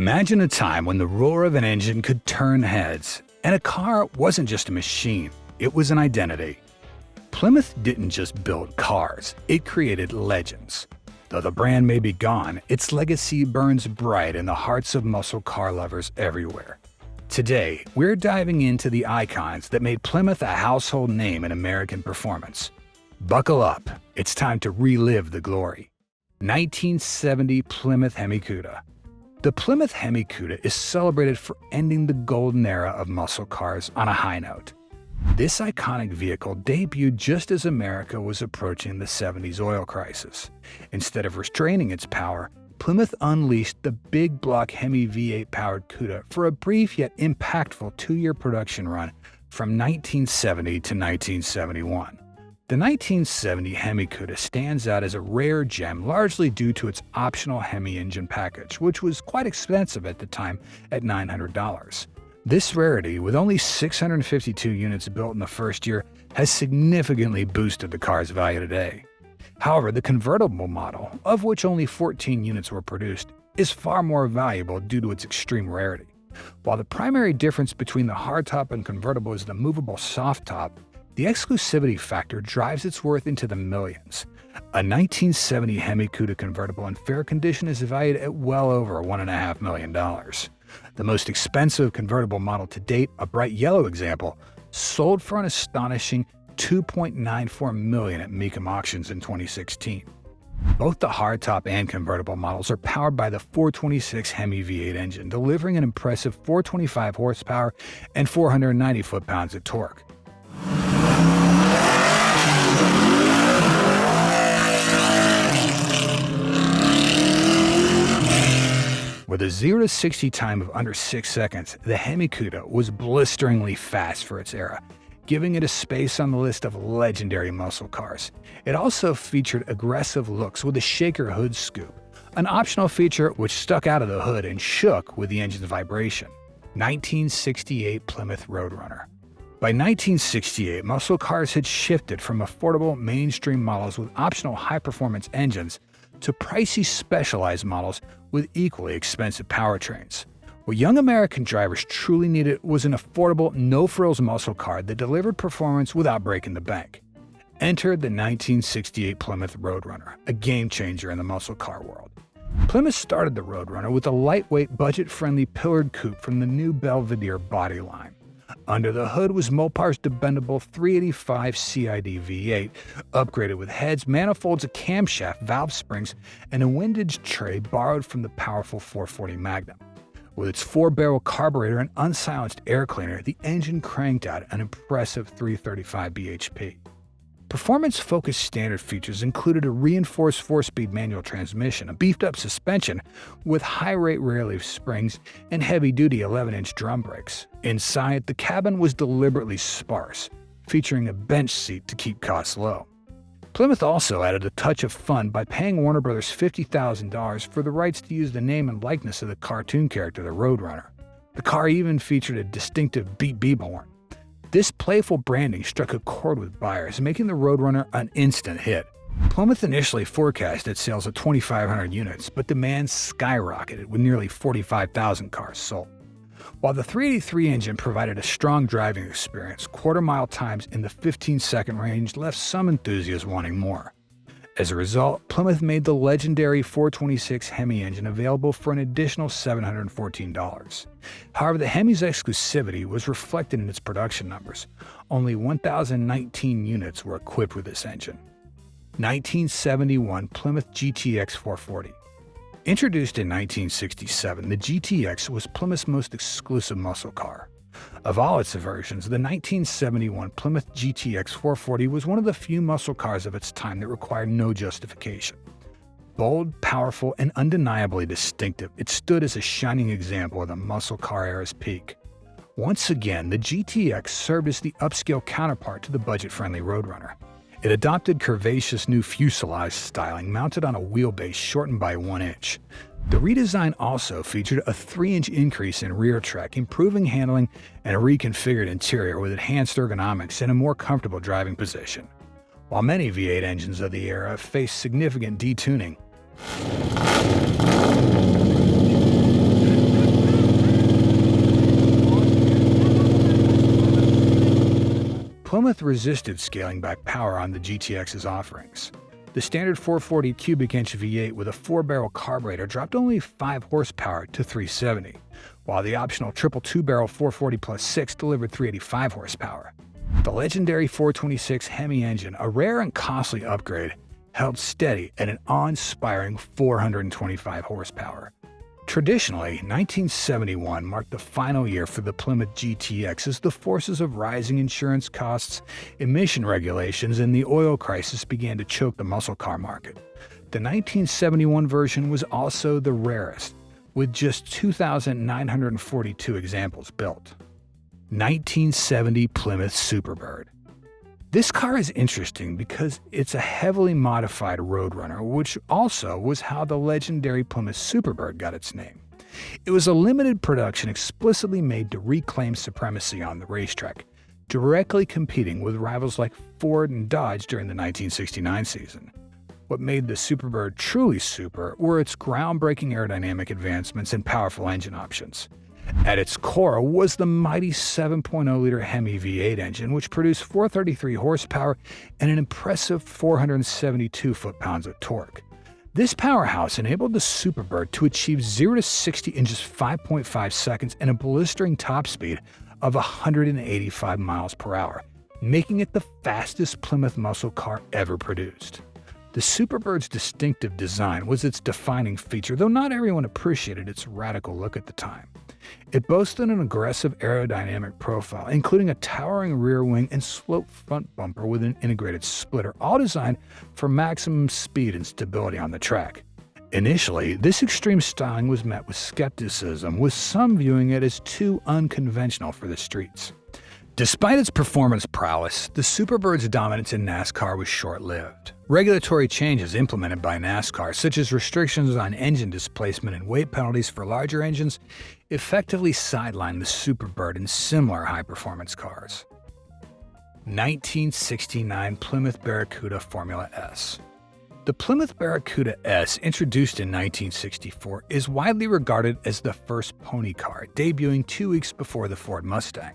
Imagine a time when the roar of an engine could turn heads, and a car wasn't just a machine, it was an identity. Plymouth didn't just build cars, it created legends. Though the brand may be gone, its legacy burns bright in the hearts of muscle car lovers everywhere. Today, we're diving into the icons that made Plymouth a household name in American performance. Buckle up, it's time to relive the glory. 1970 Plymouth HEMI Cuda. The Plymouth HEMI Cuda is celebrated for ending the golden era of muscle cars on a high note. This iconic vehicle debuted just as America was approaching the 70s oil crisis. Instead of restraining its power, Plymouth unleashed the big block HEMI V8-powered Cuda for a brief yet impactful 2-year production run from 1970 to 1971. The 1970 HEMI Cuda stands out as a rare gem largely due to its optional HEMI engine package, which was quite expensive at the time at $900. This rarity, with only 652 units built in the first year, has significantly boosted the car's value today. However, the convertible model, of which only 14 units were produced, is far more valuable due to its extreme rarity. While the primary difference between the hardtop and convertible is the movable soft top, the exclusivity factor drives its worth into the millions. A 1970 HEMI Cuda convertible in fair condition is valued at well over $1.5 million. The most expensive convertible model to date, a bright yellow example, sold for an astonishing $2.94 million at Mecum auctions in 2016. Both the hardtop and convertible models are powered by the 426 HEMI V8 engine, delivering an impressive 425 horsepower and 490 foot-pounds of torque. With a 0 to 60 time of under 6 seconds, the HEMI Cuda was blisteringly fast for its era, giving it a space on the list of legendary muscle cars. It also featured aggressive looks with a shaker hood scoop, an optional feature which stuck out of the hood and shook with the engine's vibration. 1968 Plymouth Roadrunner. By 1968, muscle cars had shifted from affordable mainstream models with optional high-performance engines to pricey specialized models with equally expensive powertrains. What young American drivers truly needed was an affordable, no-frills muscle car that delivered performance without breaking the bank. Enter the 1968 Plymouth Roadrunner, a game-changer in the muscle car world. Plymouth started the Roadrunner with a lightweight, budget-friendly pillared coupe from the new Belvedere body line. Under the hood was Mopar's dependable 385 CID V8, upgraded with heads, manifolds, a camshaft, valve springs, and a windage tray borrowed from the powerful 440 Magnum. With its 4-barrel carburetor and unsilenced air cleaner, the engine cranked out an impressive 335 bhp. Performance-focused standard features included a reinforced 4-speed manual transmission, a beefed-up suspension with high-rate rear-leaf springs, and heavy-duty 11-inch drum brakes. Inside, the cabin was deliberately sparse, featuring a bench seat to keep costs low. Plymouth also added a touch of fun by paying Warner Bros. $50,000 for the rights to use the name and likeness of the cartoon character, the Roadrunner. The car even featured a distinctive beep-beep horn. This playful branding struck a chord with buyers, making the Roadrunner an instant hit. Plymouth initially forecasted sales of 2,500 units, but demand skyrocketed with nearly 45,000 cars sold. While the 383 engine provided a strong driving experience, quarter-mile times in the 15-second range left some enthusiasts wanting more. As a result, Plymouth made the legendary 426 HEMI engine available for an additional $714. However, the HEMI's exclusivity was reflected in its production numbers. Only 1,019 units were equipped with this engine. 1971 Plymouth GTX 440. Introduced in 1967, the GTX was Plymouth's most exclusive muscle car. Of all its versions, the 1971 Plymouth GTX 440 was one of the few muscle cars of its time that required no justification. Bold, powerful, and undeniably distinctive, it stood as a shining example of the muscle car era's peak. Once again, the GTX served as the upscale counterpart to the budget-friendly Roadrunner. It adopted curvaceous new fuselage styling mounted on a wheelbase shortened by 1 inch. The redesign also featured a 3-inch increase in rear track, improving handling, and a reconfigured interior with enhanced ergonomics and a more comfortable driving position. While many V8 engines of the era faced significant detuning, Plymouth resisted scaling back power on the GTX's offerings. The standard 440 cubic inch V8 with a 4-barrel carburetor dropped only 5 horsepower to 370, while the optional triple 2-barrel 440 plus 6 delivered 385 horsepower. The legendary 426 HEMI engine, a rare and costly upgrade, held steady at an awe-inspiring 425 horsepower. Traditionally, 1971 marked the final year for the Plymouth GTX as the forces of rising insurance costs, emission regulations, and the oil crisis began to choke the muscle car market. The 1971 version was also the rarest, with just 2,942 examples built. 1970 Plymouth Superbird. This car is interesting because it's a heavily modified Roadrunner, which also was how the legendary Plymouth Superbird got its name. It was a limited production explicitly made to reclaim supremacy on the racetrack, directly competing with rivals like Ford and Dodge during the 1969 season. What made the Superbird truly super were its groundbreaking aerodynamic advancements and powerful engine options. At its core was the mighty 7.0-liter HEMI V8 engine, which produced 433 horsepower and an impressive 472 foot-pounds of torque. This powerhouse enabled the Superbird to achieve 0 to 60 in just 5.5 seconds and a blistering top speed of 185 miles per hour, making it the fastest Plymouth muscle car ever produced. The Superbird's distinctive design was its defining feature, though not everyone appreciated its radical look at the time. It boasted an aggressive aerodynamic profile, including a towering rear wing and sloped front bumper with an integrated splitter, all designed for maximum speed and stability on the track. Initially, this extreme styling was met with skepticism, with some viewing it as too unconventional for the streets. Despite its performance prowess, the Superbird's dominance in NASCAR was short-lived. Regulatory changes implemented by NASCAR, such as restrictions on engine displacement and weight penalties for larger engines, effectively sidelined the Superbird and similar high-performance cars. 1969 Plymouth Barracuda Formula S. The Plymouth Barracuda S, introduced in 1964, is widely regarded as the first pony car, debuting 2 weeks before the Ford Mustang.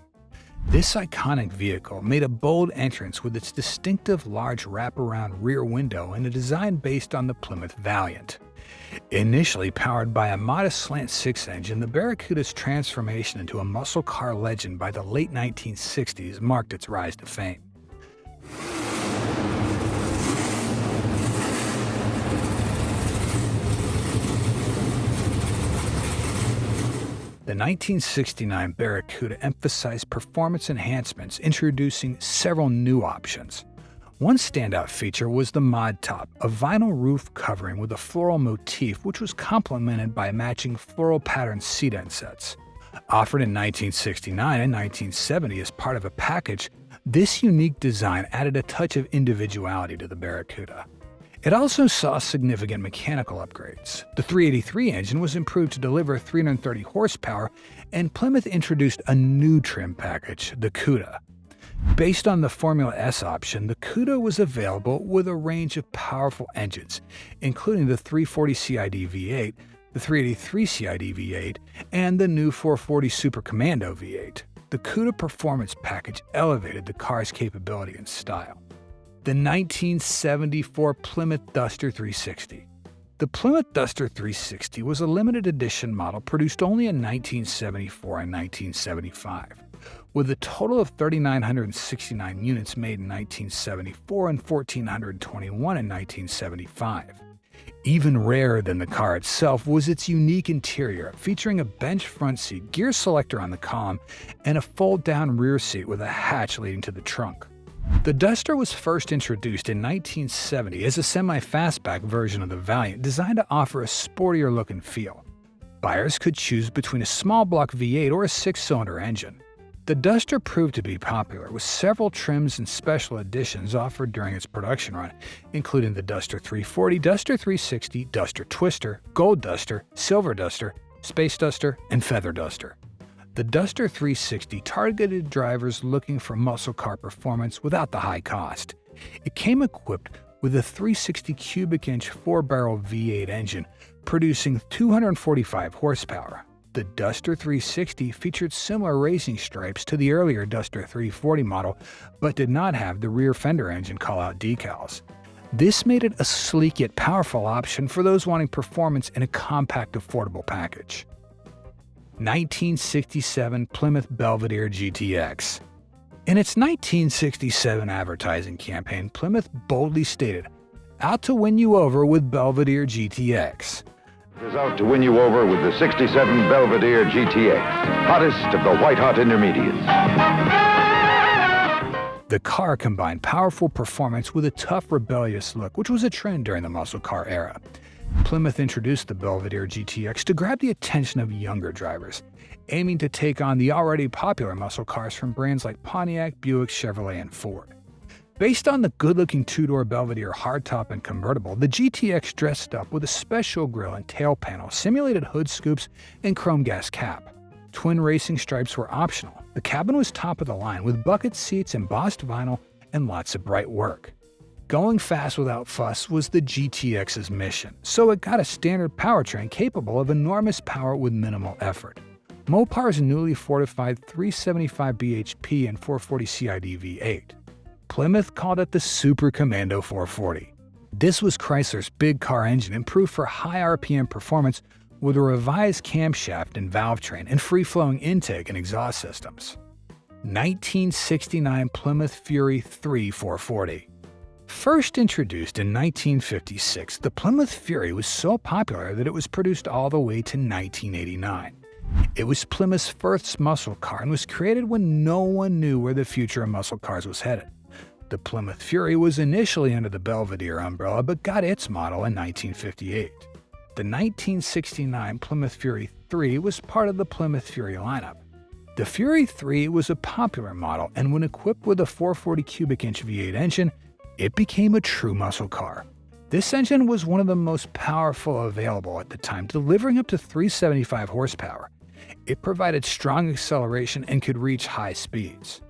This iconic vehicle made a bold entrance with its distinctive large wraparound rear window and a design based on the Plymouth Valiant. Initially powered by a modest slant-6 engine, the Barracuda's transformation into a muscle car legend by the late 1960s marked its rise to fame. The 1969 Barracuda emphasized performance enhancements, introducing several new options. One standout feature was the Mod Top, a vinyl roof covering with a floral motif which was complemented by matching floral patterned seat end sets. Offered in 1969 and 1970 as part of a package, this unique design added a touch of individuality to the Barracuda. It also saw significant mechanical upgrades. The 383 engine was improved to deliver 330 horsepower, and Plymouth introduced a new trim package, the Cuda. Based on the Formula S option, the Cuda was available with a range of powerful engines, including the 340 CID V8, the 383 CID V8, and the new 440 Super Commando V8. The Cuda performance package elevated the car's capability and style. The 1974 Plymouth Duster 360. The Plymouth Duster 360 was a limited edition model produced only in 1974 and 1975, with a total of 3,969 units made in 1974 and 1,421 in 1975. Even rarer than the car itself was its unique interior, featuring a bench front seat, gear selector on the column, and a fold-down rear seat with a hatch leading to the trunk. The Duster was first introduced in 1970 as a semi-fastback version of the Valiant, designed to offer a sportier look and feel. Buyers could choose between a small block V8 or a 6-cylinder engine. The Duster proved to be popular, with several trims and special editions offered during its production run, including the Duster 340, Duster 360, Duster Twister, Gold Duster, Silver Duster, Space Duster, and Feather Duster. The Duster 360 targeted drivers looking for muscle car performance without the high cost. It came equipped with a 360 cubic inch 4-barrel V8 engine, producing 245 horsepower. The Duster 360 featured similar racing stripes to the earlier Duster 340 model, but did not have the rear fender engine call-out decals. This made it a sleek yet powerful option for those wanting performance in a compact, affordable package. 1967 Plymouth Belvedere GTX. In its 1967 advertising campaign, Plymouth boldly stated, "Out to win you over with Belvedere GTX." Is out to win you over with the 67 Belvedere GTX, hottest of the white-hot intermediates. The car combined powerful performance with a tough, rebellious look, which was a trend during the muscle car era. Plymouth introduced the Belvedere GTX to grab the attention of younger drivers, aiming to take on the already popular muscle cars from brands like Pontiac, Buick, Chevrolet, and Ford. Based on the good-looking two-door Belvedere hardtop and convertible, the GTX dressed up with a special grille and tail panel, simulated hood scoops, and chrome gas cap. Twin racing stripes were optional. The cabin was top of the line with bucket seats, embossed vinyl, and lots of bright work. Going fast without fuss was the GTX's mission, so it got a standard powertrain capable of enormous power with minimal effort. Mopar's newly fortified 375 bhp and 440 CID V8. Plymouth called it the Super Commando 440. This was Chrysler's big car engine improved for high RPM performance with a revised camshaft and valve train and free-flowing intake and exhaust systems. 1969 Plymouth Fury 3 440. First introduced in 1956, the Plymouth Fury was so popular that it was produced all the way to 1989. It was Plymouth's first muscle car and was created when no one knew where the future of muscle cars was headed. The Plymouth Fury was initially under the Belvedere umbrella but got its model in 1958. The 1969 Plymouth Fury 3 was part of the Plymouth Fury lineup. The Fury 3 was a popular model, and when equipped with a 440 cubic inch V8 engine, it became a true muscle car. This engine was one of the most powerful available at the time, delivering up to 375 horsepower. It provided strong acceleration and could reach high speeds.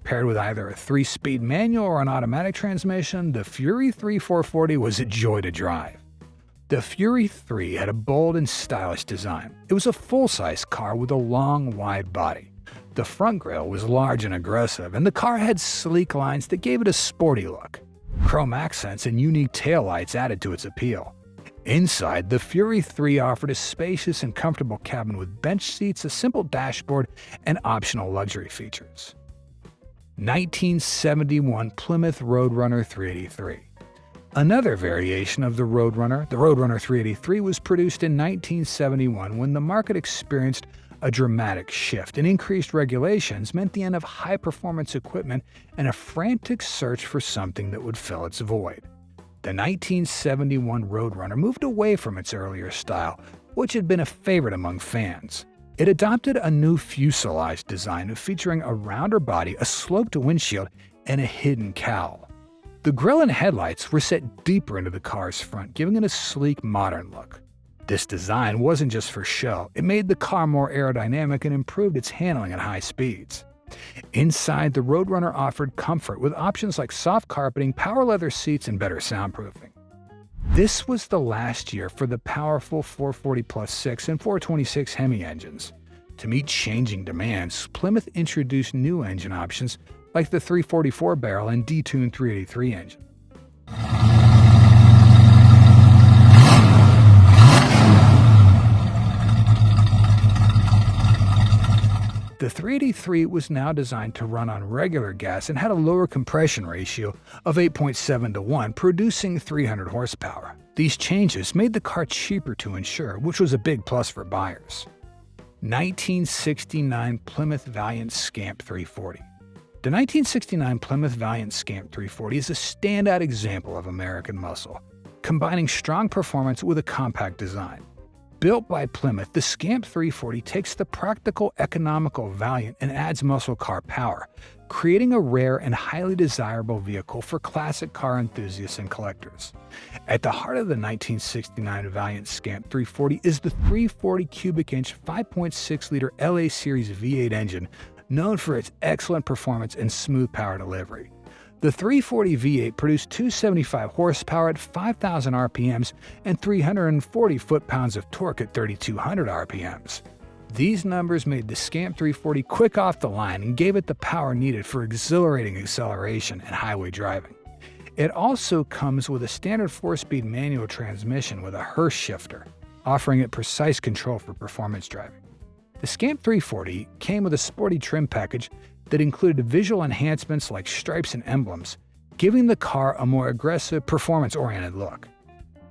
Paired with either a 3-speed manual or an automatic transmission, the Fury 3 440 was a joy to drive. The Fury 3 had a bold and stylish design. It was a full-size car with a long, wide body. The front grille was large and aggressive, and the car had sleek lines that gave it a sporty look. Chrome accents and unique taillights added to its appeal. Inside, the Fury 3 offered a spacious and comfortable cabin with bench seats, a simple dashboard, and optional luxury features. 1971 Plymouth Roadrunner 383. Another variation of the Roadrunner 383 was produced in 1971 when the market experienced a dramatic shift, and increased regulations meant the end of high-performance equipment and a frantic search for something that would fill its void. The 1971 Roadrunner moved away from its earlier style, which had been a favorite among fans. It adopted a new fuselage design featuring a rounder body, a sloped windshield, and a hidden cowl. The grille and headlights were set deeper into the car's front, giving it a sleek, modern look. This design wasn't just for show, it made the car more aerodynamic and improved its handling at high speeds. Inside, the Roadrunner offered comfort with options like soft carpeting, power leather seats, and better soundproofing. This was the last year for the powerful 440+6 and 426 HEMI engines. To meet changing demands, Plymouth introduced new engine options like the 344 barrel and detuned 383 engine. The 383 was now designed to run on regular gas and had a lower compression ratio of 8.7 to 1, producing 300 horsepower. These changes made the car cheaper to insure, which was a big plus for buyers. 1969 Plymouth Valiant Scamp 340. The 1969 Plymouth Valiant Scamp 340 is a standout example of American muscle, combining strong performance with a compact design. Built by Plymouth, the Scamp 340 takes the practical, economical Valiant and adds muscle car power, creating a rare and highly desirable vehicle for classic car enthusiasts and collectors. At the heart of the 1969 Valiant Scamp 340 is the 340 cubic inch 5.6-liter LA Series V8 engine, known for its excellent performance and smooth power delivery. The 340 V8 produced 275 horsepower at 5,000 RPMs and 340 foot-pounds of torque at 3,200 RPMs. These numbers made the Scamp 340 quick off the line and gave it the power needed for exhilarating acceleration and highway driving. It also comes with a standard 4-speed manual transmission with a Hurst shifter, offering it precise control for performance driving. The Scamp 340 came with a sporty trim package that included visual enhancements like stripes and emblems, giving the car a more aggressive, performance-oriented look.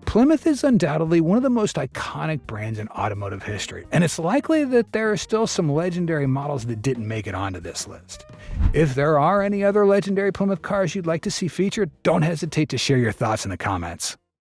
Plymouth is undoubtedly one of the most iconic brands in automotive history, and it's likely that there are still some legendary models that didn't make it onto this list. If there are any other legendary Plymouth cars you'd like to see featured, don't hesitate to share your thoughts in the comments.